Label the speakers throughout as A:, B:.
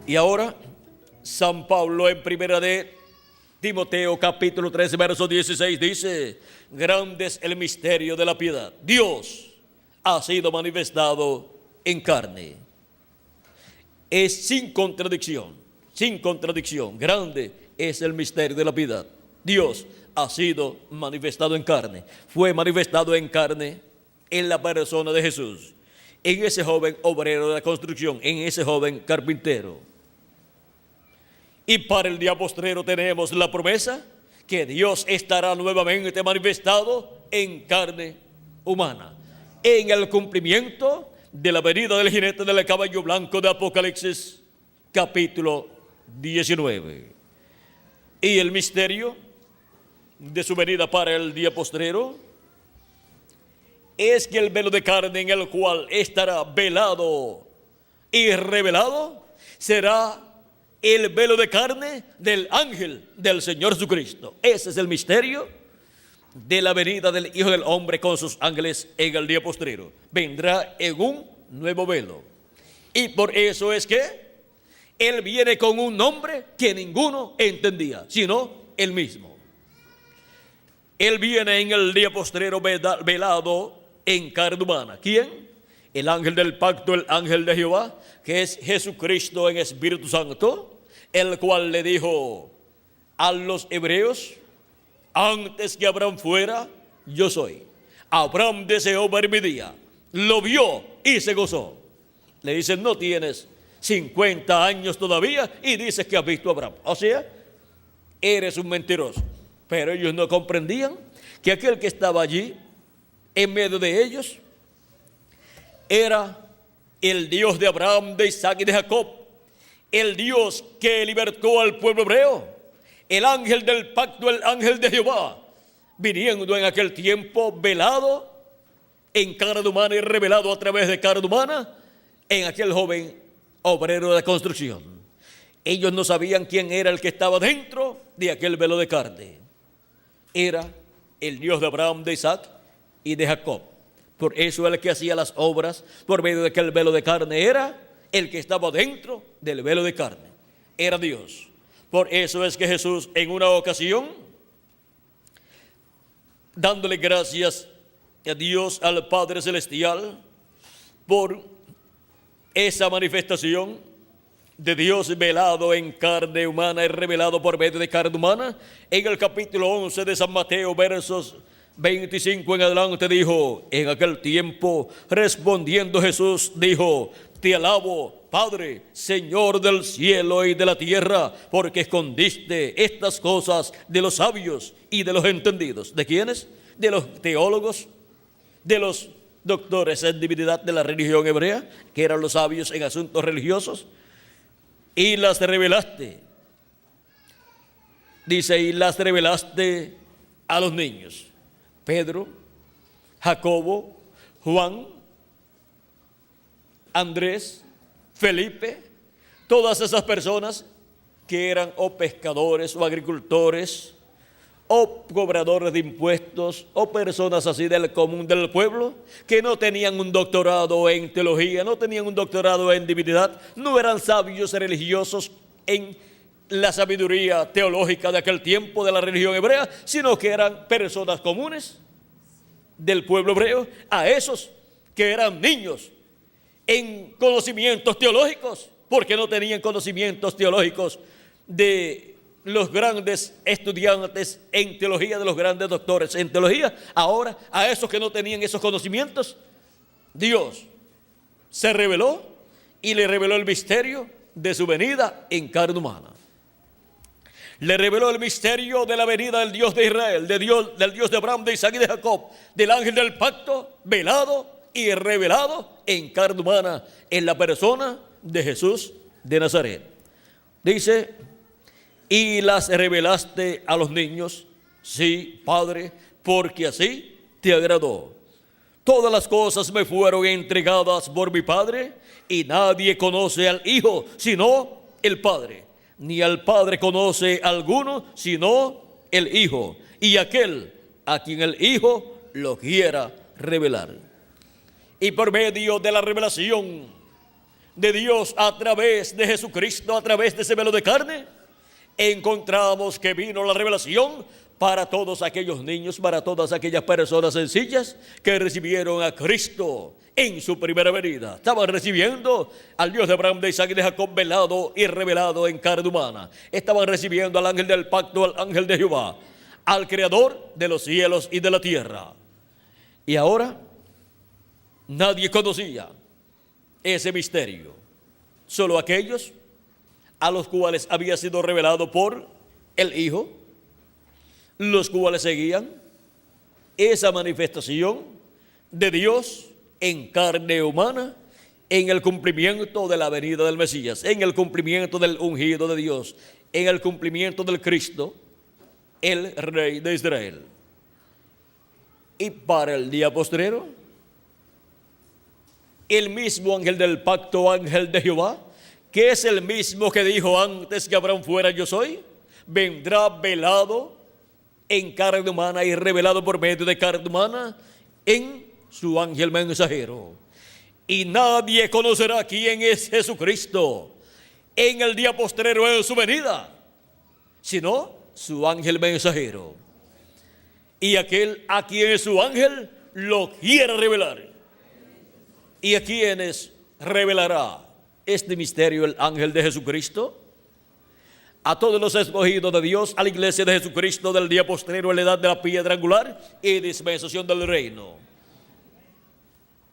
A: Y ahora, San Pablo en primera de Timoteo capítulo 3, verso 16 dice: grande es el misterio de la piedad. Dios ha sido manifestado en carne. Es sin contradicción, sin contradicción. Grande es el misterio de la piedad. Dios ha sido manifestado en carne. Fue manifestado en carne en la persona de Jesús, en ese joven obrero de la construcción, en ese joven carpintero. Y para el día postrero tenemos la promesa que Dios estará nuevamente manifestado en carne humana, en el cumplimiento de la venida del jinete del caballo blanco de Apocalipsis capítulo 19. Y el misterio de su venida para el día postrero es que el velo de carne en el cual estará velado y revelado será el velo de carne del ángel del Señor Jesucristo. Ese es el misterio de la venida del Hijo del Hombre con sus ángeles en el día postrero. Vendrá en un nuevo velo. Y por eso es que Él viene con un nombre que ninguno entendía, sino Él mismo. Él viene en el día postrero velado en carne humana. ¿Quién? El ángel del pacto, el ángel de Jehová, que es Jesucristo en Espíritu Santo, el cual le dijo a los hebreos: antes que Abraham fuera, yo soy. Abraham deseó ver mi día, lo vio y se gozó. Le dicen: no tienes 50 años todavía y dices que has visto a Abraham. O sea, eres un mentiroso. Pero ellos no comprendían que aquel que estaba allí en medio de ellos era el Dios de Abraham, de Isaac y de Jacob, el Dios que libertó al pueblo hebreo, el ángel del pacto, el ángel de Jehová, viniendo en aquel tiempo velado en carne humana y revelado a través de carne humana en aquel joven obrero de la construcción. Ellos no sabían quién era el que estaba dentro de aquel velo de carne. Era el Dios de Abraham, de Isaac y de Jacob. Por eso el que hacía las obras por medio de aquel velo de carne era el que estaba dentro del velo de carne. Era Dios. Por eso es que Jesús en una ocasión, dándole gracias a Dios, al Padre Celestial, por esa manifestación de Dios velado en carne humana y revelado por medio de carne humana, en el capítulo 11 de San Mateo, versos 25 en adelante, dijo: en aquel tiempo, respondiendo Jesús, dijo: te alabo, Padre, Señor del cielo y de la tierra, porque escondiste estas cosas de los sabios y de los entendidos. ¿De quiénes? De los teólogos, de los doctores en divinidad de la religión hebrea, que eran los sabios en asuntos religiosos, y las revelaste. Dice: y las revelaste a los niños. Pedro, Jacobo, Juan, Andrés, Felipe, todas esas personas que eran o pescadores o agricultores o cobradores de impuestos o personas así del común del pueblo, que no tenían un doctorado en teología, no tenían un doctorado en divinidad, no eran sabios religiosos en la sabiduría teológica de aquel tiempo de la religión hebrea, sino que eran personas comunes del pueblo hebreo. A esos que eran niños en conocimientos teológicos, porque no tenían conocimientos teológicos de los grandes estudiantes en teología, de los grandes doctores en teología. Ahora, a esos que no tenían esos conocimientos, Dios se reveló y le reveló el misterio de su venida en carne humana. Le reveló el misterio de la venida del Dios de Israel, del Dios de Abraham, de Isaac y de Jacob, del ángel del pacto, velado y revelado en carne humana, en la persona de Jesús de Nazaret. Dice: y las revelaste a los niños. Sí, Padre, porque así te agradó. Todas las cosas me fueron entregadas por mi Padre, y nadie conoce al Hijo sino el Padre, ni al Padre conoce alguno sino el Hijo, y aquel a quien el Hijo lo quiera revelar. Y por medio de la revelación de Dios a través de Jesucristo, a través de ese velo de carne, encontramos que vino la revelación para todos aquellos niños, para todas aquellas personas sencillas que recibieron a Cristo en su primera venida. Estaban recibiendo al Dios de Abraham, de Isaac y de Jacob velado y revelado en carne humana. Estaban recibiendo al ángel del pacto, al ángel de Jehová, al creador de los cielos y de la tierra. Y ahora nadie conocía ese misterio, solo aquellos a los cuales había sido revelado por el Hijo, los cuales seguían esa manifestación de Dios en carne humana, en el cumplimiento de la venida del Mesías, en el cumplimiento del ungido de Dios, en el cumplimiento del Cristo, el Rey de Israel. Y para el día postrero, el mismo ángel del pacto, ángel de Jehová, que es el mismo que dijo antes que Abraham fuera yo soy, vendrá velado en carne humana y revelado por medio de carne humana en su ángel mensajero. Y nadie conocerá quién es Jesucristo en el día postrero de su venida, sino su ángel mensajero. Y aquel a quien su ángel lo quiera revelar. ¿Y a quienes revelará este misterio el ángel de Jesucristo? A todos los escogidos de Dios, a la iglesia de Jesucristo del día postrero en la edad de la piedra angular y dispensación del reino.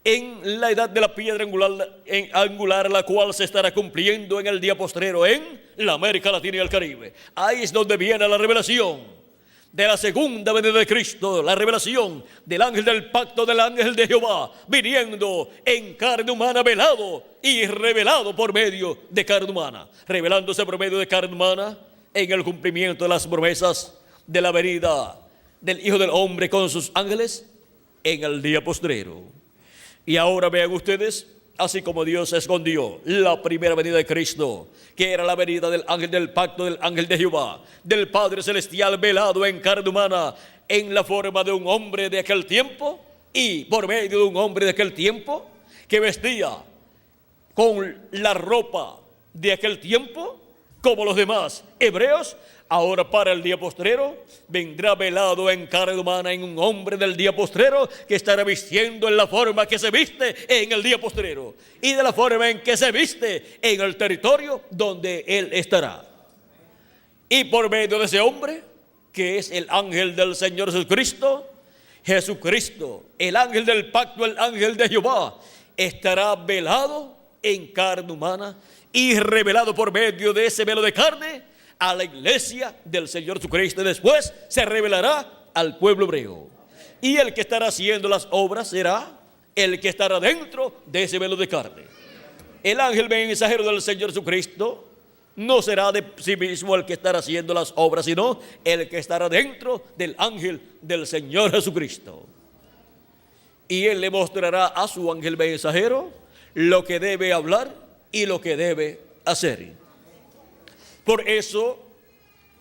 A: En la edad de la piedra angular, la cual se estará cumpliendo en el día postrero en la América Latina y el Caribe. Ahí es donde viene la revelación de la segunda venida de Cristo, la revelación del ángel del pacto, del ángel de Jehová, viniendo en carne humana, velado y revelado por medio de carne humana, revelándose por medio de carne humana en el cumplimiento de las promesas de la venida del Hijo del Hombre con sus ángeles en el día postrero. Y ahora vean ustedes, así como Dios escondió la primera venida de Cristo, que era la venida del ángel del pacto, del ángel de Jehová, del Padre Celestial velado en carne humana, en la forma de un hombre de aquel tiempo, y por medio de un hombre de aquel tiempo, que vestía con la ropa de aquel tiempo, como los demás hebreos. Ahora para el día postrero vendrá velado en carne humana en un hombre del día postrero, que estará vistiendo en la forma que se viste en el día postrero y de la forma en que se viste en el territorio donde él estará. Y por medio de ese hombre, que es el ángel del Señor Jesucristo, el ángel del pacto, el ángel de Jehová, estará velado en carne humana y revelado por medio de ese velo de carne a la iglesia del Señor Jesucristo, y después se revelará al pueblo hebreo. Y el que estará haciendo las obras será el que estará dentro de ese velo de carne. El ángel mensajero del Señor Jesucristo no será de sí mismo el que estará haciendo las obras, sino el que estará dentro del ángel del Señor Jesucristo. Y él le mostrará a su ángel mensajero lo que debe hablar y lo que debe hacer. Por eso,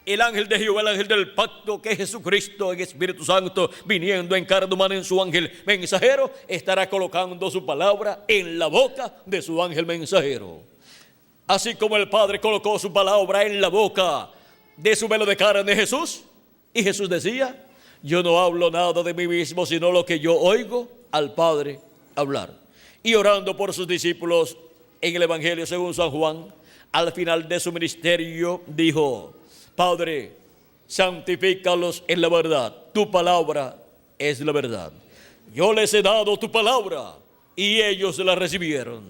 A: el ángel de Jehová, el ángel del pacto, que es Jesucristo en Espíritu Santo, viniendo en carne humana en su ángel mensajero, estará colocando su palabra en la boca de su ángel mensajero. Así como el Padre colocó su palabra en la boca de su velo de carne de Jesús, y Jesús decía: yo no hablo nada de mí mismo, sino lo que yo oigo al Padre hablar. Y orando por sus discípulos en el Evangelio según San Juan, al final de su ministerio dijo: Padre, santifícalos en la verdad, tu palabra es la verdad. Yo les he dado tu palabra y ellos la recibieron.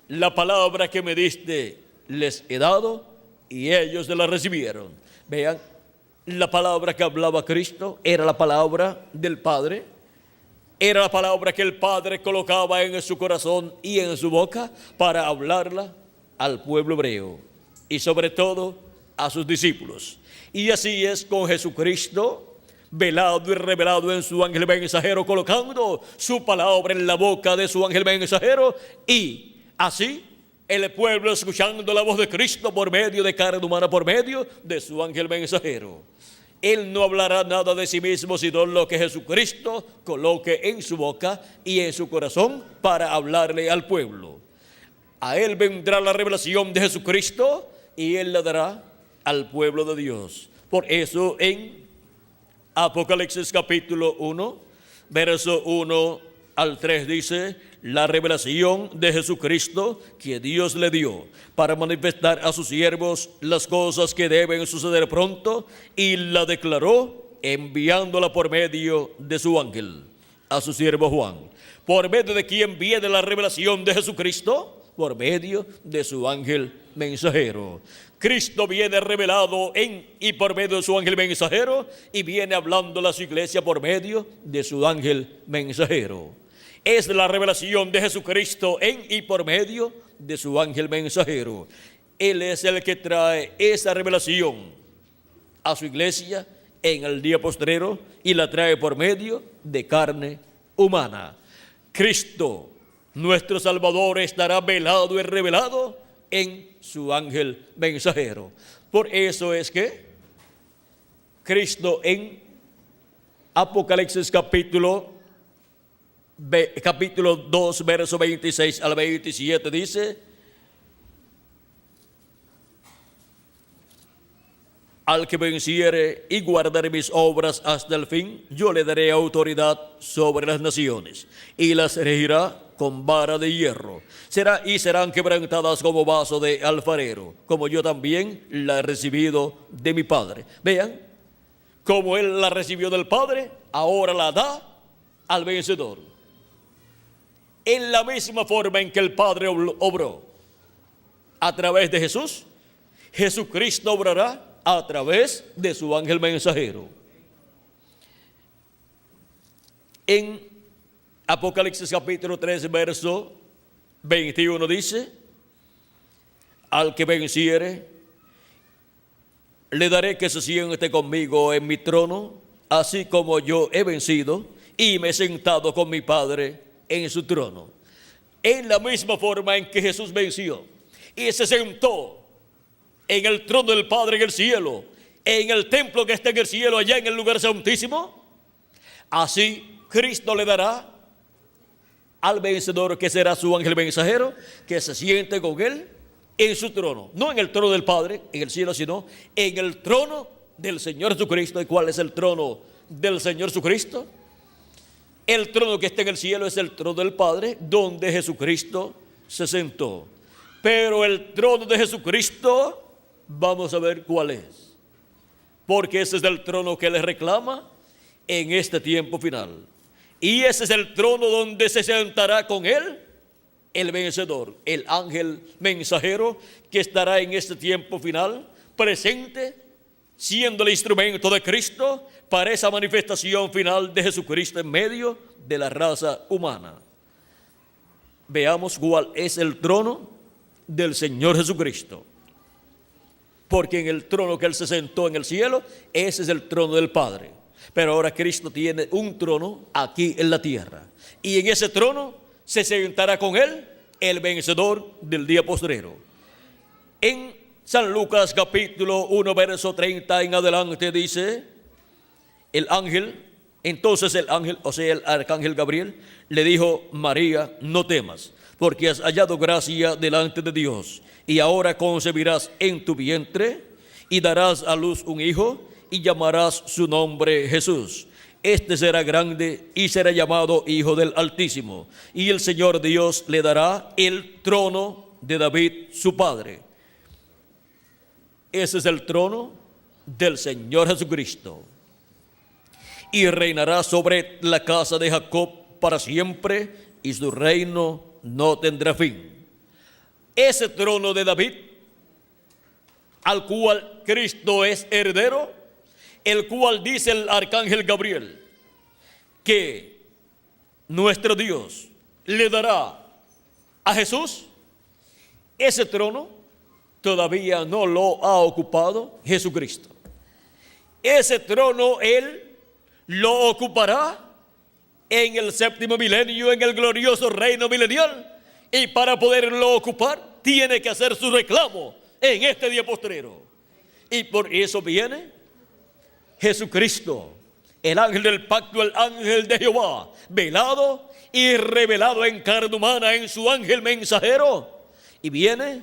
A: La palabra que me diste les he dado y ellos la recibieron. Vean, la palabra que hablaba Cristo era la palabra del Padre. Era la palabra que el Padre colocaba en su corazón y en su boca para hablarla al pueblo hebreo y sobre todo a sus discípulos. Y así es con Jesucristo, velado y revelado en su ángel mensajero, colocando su palabra en la boca de su ángel mensajero, y así el pueblo escuchando la voz de Cristo por medio de carne humana, por medio de su ángel mensajero. Él no hablará nada de sí mismo, sino lo que Jesucristo coloque en su boca y en su corazón para hablarle al pueblo. A él vendrá la revelación de Jesucristo y él la dará al pueblo de Dios. Por eso en Apocalipsis capítulo 1, verso 1 al 3 dice: la revelación de Jesucristo que Dios le dio para manifestar a sus siervos las cosas que deben suceder pronto, y la declaró enviándola por medio de su ángel a su siervo Juan. ¿Por medio de quién viene la revelación de Jesucristo? Por medio de su ángel mensajero. Cristo viene revelado y por medio de su ángel mensajero, y viene hablando a su iglesia por medio de su ángel mensajero. Es la revelación de Jesucristo y por medio de su ángel mensajero. Él es el que trae esa revelación a su iglesia en el día postrero, y la trae por medio de carne humana. Cristo, nuestro Salvador, estará velado y revelado en su ángel mensajero. Por eso es que Cristo en Apocalipsis capítulo 2, verso 26 al 27 dice: al que venciere y guardare mis obras hasta el fin, yo le daré autoridad sobre las naciones, y las regirá con vara de hierro. Serán quebrantadas como vaso de alfarero, como yo también la he recibido de mi Padre. Vean, como él la recibió del Padre, ahora la da al vencedor. En la misma forma en que el Padre obró a través de Jesús, Jesucristo obrará a través de su ángel mensajero. En Apocalipsis capítulo 3, verso 21 dice: al que venciere, le daré que se siente conmigo en mi trono, así como yo he vencido y me he sentado con mi Padre en su trono. En la misma forma en que Jesús venció y se sentó en el trono del Padre en el cielo, en el templo que está en el cielo, allá en el lugar santísimo, así Cristo le dará al vencedor, que será su ángel mensajero, que se siente con él en su trono, no en el trono del Padre en el cielo, sino en el trono del Señor Jesucristo. ¿Y cuál es el trono del Señor Jesucristo? El trono que está en el cielo es el trono del Padre, donde Jesucristo se sentó. Pero el trono de Jesucristo, vamos a ver cuál es, porque ese es el trono que le reclama en este tiempo final. Y ese es el trono donde se sentará con él el vencedor, el ángel mensajero, que estará en este tiempo final presente, siendo el instrumento de Cristo para esa manifestación final de Jesucristo en medio de la raza humana. Veamos cuál es el trono del Señor Jesucristo. Porque en el trono que él se sentó en el cielo, ese es el trono del Padre. Pero ahora Cristo tiene un trono aquí en la tierra, y en ese trono se sentará con él el vencedor del día postrero. En San Lucas capítulo 1, verso 30 en adelante dice: entonces el ángel, o sea el arcángel Gabriel, le dijo: María, no temas, porque has hallado gracia delante de Dios, y ahora concebirás en tu vientre y darás a luz un hijo, y llamarás su nombre Jesús. Este será grande y será llamado Hijo del Altísimo, y el Señor Dios le dará el trono de David su padre. Ese es el trono del Señor Jesucristo, y reinará sobre la casa de Jacob para siempre, y su reino no tendrá fin. Ese trono de David, al cual Cristo es heredero, el cual dice el arcángel Gabriel que nuestro Dios le dará a Jesús, ese trono todavía no lo ha ocupado Jesucristo. Ese trono él lo ocupará en el séptimo milenio, en el glorioso reino milenial, y para poderlo ocupar tiene que hacer su reclamo en este día postrero. Y por eso viene Jesucristo, el ángel del pacto, el ángel de Jehová, velado y revelado en carne humana en su ángel mensajero, Y viene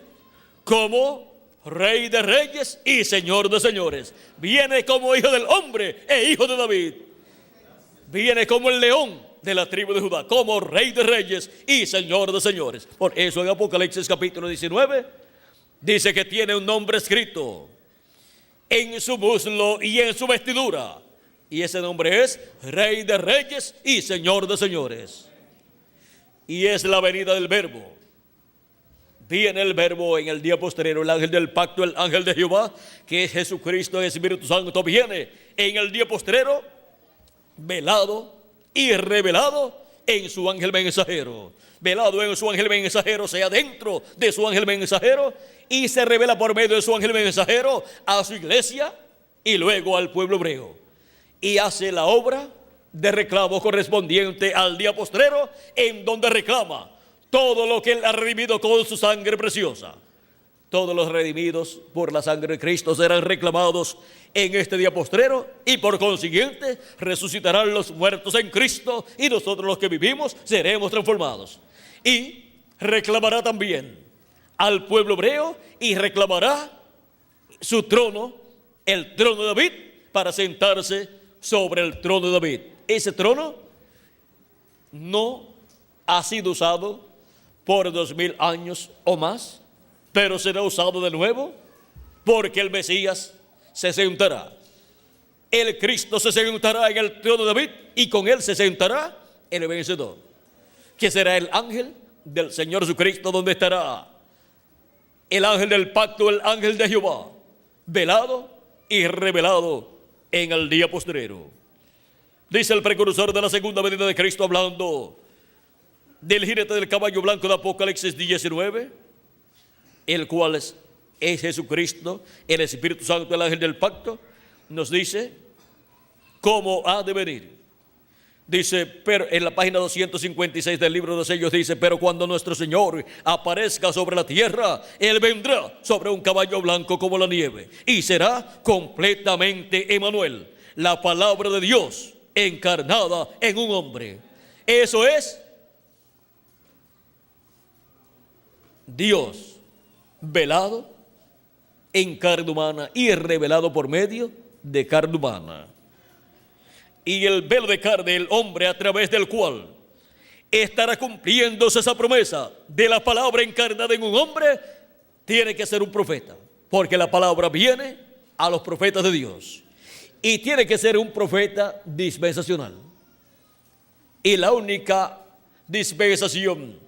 A: como Rey de reyes y Señor de señores. Viene como Hijo del hombre e Hijo de David. Viene como el león de la tribu de Judá, como Rey de reyes y Señor de señores. Por eso en Apocalipsis capítulo 19 dice que tiene un nombre escrito en su muslo y en su vestidura. Y ese nombre es Rey de reyes y Señor de señores. Y es la venida del Verbo. Viene el Verbo en el día posterior, el ángel del pacto, el ángel de Jehová, que es Jesucristo, el Espíritu Santo, viene en el día posterior, velado y revelado en su ángel mensajero. Velado en su ángel mensajero, sea dentro de su ángel mensajero, y se revela por medio de su ángel mensajero a su iglesia y luego al pueblo hebreo. Y hace la obra de reclamo correspondiente al día postrero, en donde reclama todo lo que Él ha redimido con su sangre preciosa. Todos los redimidos por la sangre de Cristo serán reclamados en este día postrero, y por consiguiente resucitarán los muertos en Cristo, y nosotros los que vivimos seremos transformados. Y reclamará también al pueblo hebreo, y reclamará su trono, el trono de David, para sentarse sobre el trono de David. Ese trono no ha sido usado por 2000 años o más, pero será usado de nuevo, porque el Mesías se sentará. El Cristo se sentará en el trono de David, y con él se sentará el vencedor, que será el ángel del Señor Jesucristo, donde estará el ángel del pacto, el ángel de Jehová, velado y revelado en el día postrero. Dice el precursor de la segunda venida de Cristo, hablando del jinete del caballo blanco de Apocalipsis 19, el cual es Jesucristo, el Espíritu Santo, el ángel del pacto, nos dice cómo ha de venir. Dice, pero en la página 256 del libro de sellos dice: pero cuando nuestro Señor aparezca sobre la tierra, Él vendrá sobre un caballo blanco como la nieve, y será completamente Emmanuel, la palabra de Dios encarnada en un hombre. Eso es Dios velado en carne humana y revelado por medio de carne humana. Y el velo de carne, el hombre a través del cual estará cumpliéndose esa promesa de la palabra encarnada en un hombre, tiene que ser un profeta, porque la palabra viene a los profetas de Dios, y tiene que ser un profeta dispensacional. Y la única dispensación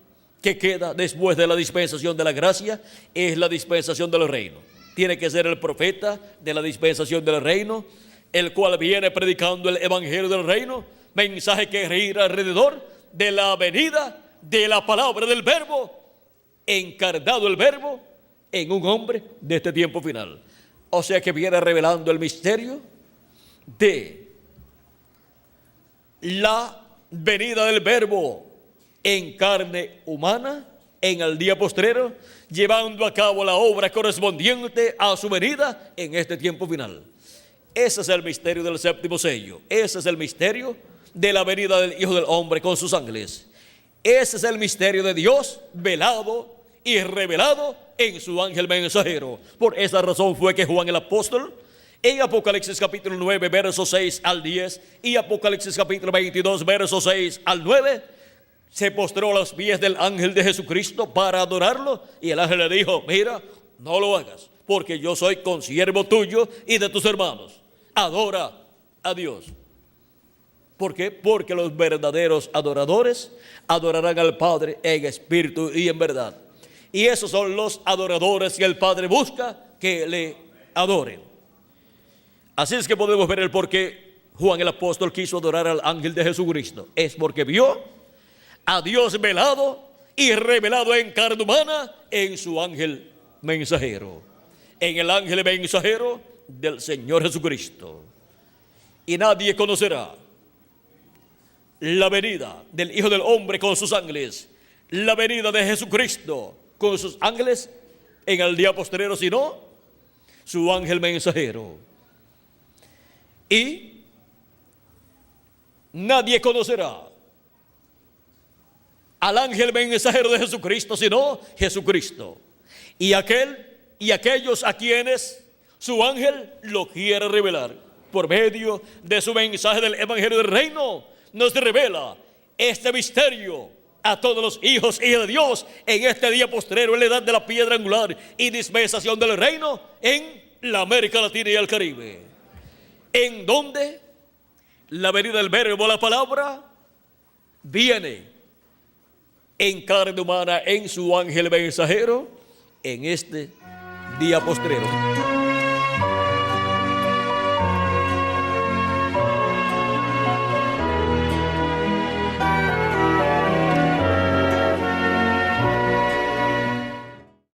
A: que queda después de la dispensación de la gracia es la dispensación del reino. Tiene que ser el profeta de la dispensación del reino, el cual viene predicando el evangelio del reino, mensaje que gira alrededor de la venida de la palabra del Verbo, encarnado el Verbo en un hombre de este tiempo final. O sea que viene revelando el misterio de la venida del Verbo en carne humana en el día postrero, llevando a cabo la obra correspondiente a su venida en este tiempo final. Ese es el misterio del séptimo sello. Ese es el misterio de la venida del Hijo del Hombre con sus ángeles. Ese es el misterio de Dios velado y revelado en su ángel mensajero. Por esa razón fue que Juan el apóstol, en Apocalipsis capítulo 9, versos 6 al 10, y Apocalipsis capítulo 22, versos 6 al 9, se postró a los pies del ángel de Jesucristo para adorarlo, y el ángel le dijo: mira, no lo hagas, porque yo soy consiervo tuyo y de tus hermanos. Adora a Dios. ¿Por qué? Porque los verdaderos adoradores adorarán al Padre en espíritu y en verdad. Y esos son los adoradores que el Padre busca que le adoren. Así es que podemos ver el por qué Juan el apóstol quiso adorar al ángel de Jesucristo. Es porque vio a Dios velado y revelado en carne humana en su ángel mensajero, en el ángel mensajero del Señor Jesucristo. Y nadie conocerá la venida del Hijo del Hombre con sus ángeles, la venida de Jesucristo con sus ángeles en el día postrero, sino su ángel mensajero. Y nadie conocerá al ángel mensajero de Jesucristo, sino Jesucristo. Y aquellos a quienes su ángel lo quiere revelar por medio de su mensaje del evangelio del reino, nos revela este misterio a todos los hijos y hijas de Dios en este día postrero, en la edad de la piedra angular y dispensación del reino en la América Latina y el Caribe, en donde la venida del verbo, la palabra, viene en carne humana en su ángel mensajero en este día postrero.